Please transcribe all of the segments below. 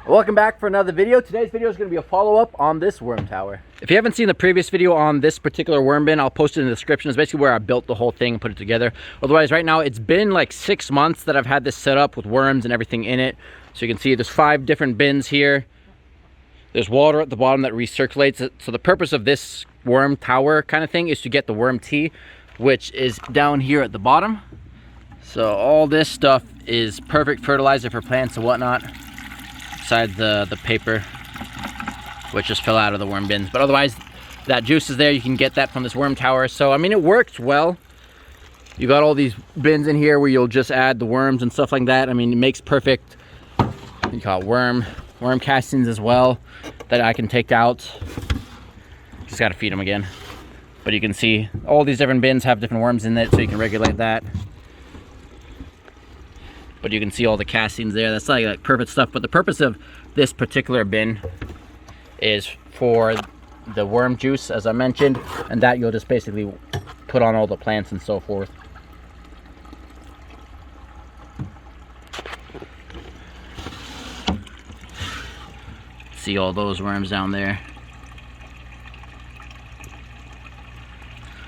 Welcome back for another video. Today's video is going to be a follow-up on this worm tower. If you haven't seen the previous video on this particular worm bin, I'll post it in the description. It's basically where I built the whole thing and put it together. Otherwise, right now, it's been like 6 months that I've had this set up with worms and everything in it. So you can see there's 5 different bins here. There's water at the bottom that recirculates it. So the purpose of this worm tower kind of thing is to get the worm tea, which is down here at the bottom. So all this stuff is perfect fertilizer for plants and whatnot. Besides the paper, which just fell out of the worm bins, but otherwise that juice is there. You can get that from this worm tower. So I mean, it works well. You got all these bins in here where you'll just add the worms and stuff like that. I mean, it makes perfect, you call it worm castings as well that I can take out. Just got to feed them again. But you can see all these different bins have different worms in it, so you can regulate that. But you can see all the castings there. That's like perfect stuff. But the purpose of this particular bin is for the worm juice, as I mentioned, and that you'll just basically put on all the plants and so forth. See all those worms down there.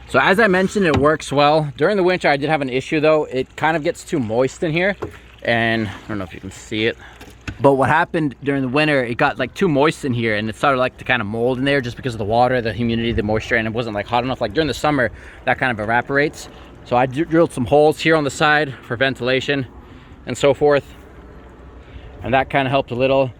So as I mentioned, it works well. During the winter, I did have an issue though. It kind of gets too moist in here, and I don't know if you can see it, but what happened during the winter, it got like too moist in here, and it started like to kind of mold in there just because of the water, the humidity, the moisture, and it wasn't like hot enough. Like during the summer, that kind of evaporates. So I drilled some holes here on the side for ventilation and so forth, and that kind of helped a little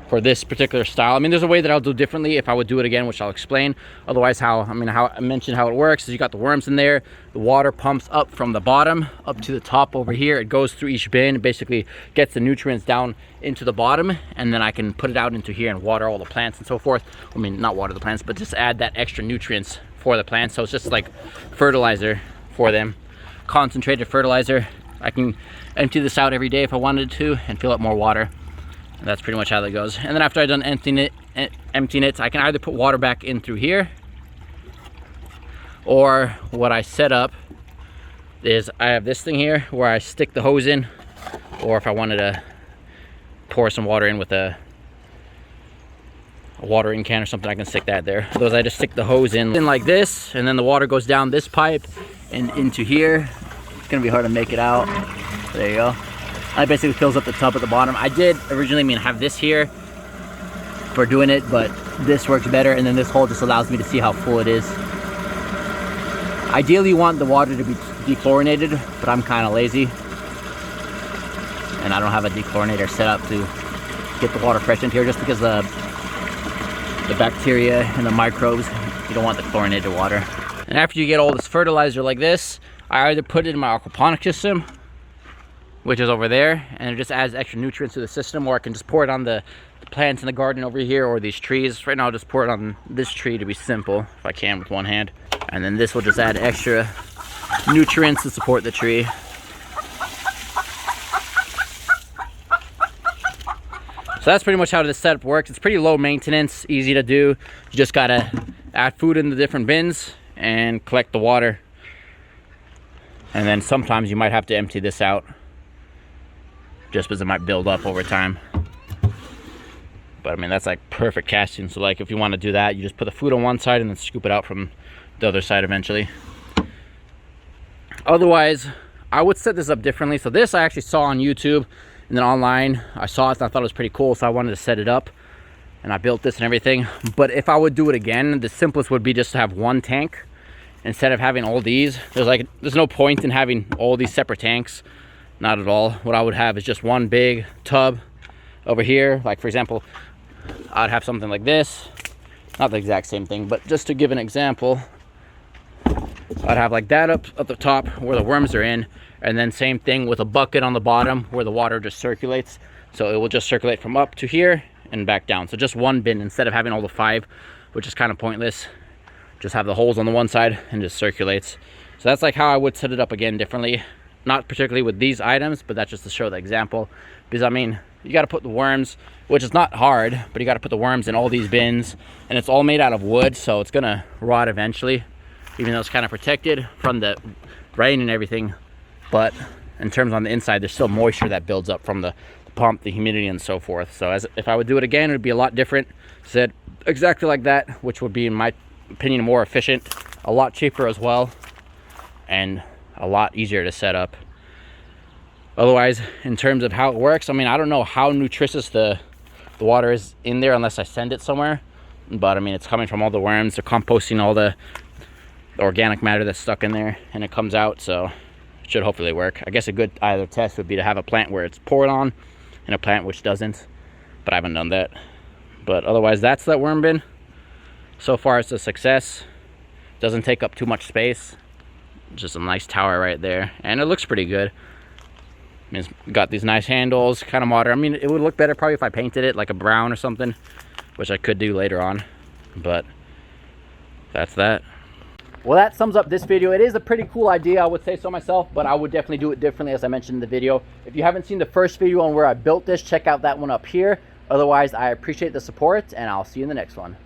for this particular style. I mean, there's a way that I'll do differently if I would do it again, which I'll explain. Otherwise, how I mentioned how it works is you got the worms in there, the water pumps up from the bottom up to the top over here. It goes through each bin, it basically gets the nutrients down into the bottom, and then I can put it out into here and water all the plants and so forth. I mean, not water the plants, but just add that extra nutrients for the plants. So it's just like fertilizer for them, concentrated fertilizer. I can empty this out every day if I wanted to and fill up more water. That's pretty much how that goes. And then after I'm done emptying it, I can either put water back in through here, or what I set up is I have this thing here where I stick the hose in, or if I wanted to pour some water in with a watering can or something, I can stick that there. Otherwise, I just stick the hose in like this, and then the water goes down this pipe and into here. It's gonna be hard to make it out. There you go. It basically fills up the tub at the bottom. I did originally have this here for doing it, but this works better, and then this hole just allows me to see how full it is. Ideally, you want the water to be dechlorinated, but I'm kind of lazy, and I don't have a dechlorinator set up to get the water fresh into here, just because the bacteria and the microbes, you don't want the chlorinated water. And after you get all this fertilizer like this, I either put it in my aquaponics system, which is over there, and it just adds extra nutrients to the system, or I can just pour it on the plants in the garden over here, or these trees. Right now I'll just pour it on this tree to be simple, if I can with one hand. And then this will just add extra nutrients to support the tree. So that's pretty much how this setup works. It's pretty low maintenance, easy to do. You just gotta add food in the different bins and collect the water. And then sometimes you might have to empty this out, just because it might build up over time. But I mean, that's like perfect casting. So like if you want to do that, you just put the food on one side and then scoop it out from the other side eventually. Otherwise, I would set this up differently. So this I actually saw on YouTube, and then online I saw it and I thought it was pretty cool, so I wanted to set it up, and I built this and everything. But if I would do it again, the simplest would be just to have one tank instead of having all these. There's no point in having all these separate tanks. Not at all. What I would have is just one big tub over here. Like for example, I'd have something like this. Not the exact same thing, but just to give an example, I'd have like that up at the top where the worms are in, and then same thing with a bucket on the bottom where the water just circulates. So it will just circulate from up to here and back down. So just one bin instead of having all the 5, which is kind of pointless. Just have the holes on the one side and just circulates. So that's like how I would set it up again differently. Not particularly with these items, but that's just to show the example. Because I mean, you got to put the worms, which is not hard, but you got to put the worms in all these bins, and it's all made out of wood, so it's gonna rot eventually, even though it's kind of protected from the rain and everything. But in terms on the inside, there's still moisture that builds up from the pump, the humidity and so forth. So if I would do it again, it would be a lot different. Said exactly like that, which would be, in my opinion, more efficient, a lot cheaper as well, and a lot easier to set up. Otherwise, in terms of how it works, I mean, I don't know how nutritious the water is in there unless I send it somewhere. But I mean, it's coming from all the worms. They're composting all the organic matter that's stuck in there, and it comes out, so it should hopefully work. I guess a good either test would be to have a plant where it's poured on and a plant which doesn't, but I haven't done that. But otherwise, that's that worm bin. So far, it's a success. Doesn't take up too much space. Just a nice tower right there, and it looks pretty good. I mean, it's got these nice handles, kind of modern. I mean, it would look better probably if I painted it like a brown or something, which I could do later on, but that's that. Well, that sums up this video. It is a pretty cool idea, I would say so myself, but I would definitely do it differently, as I mentioned in the video. If you haven't seen the first video on where I built this, check out that one up here. Otherwise, I appreciate the support, and I'll see you in the next one.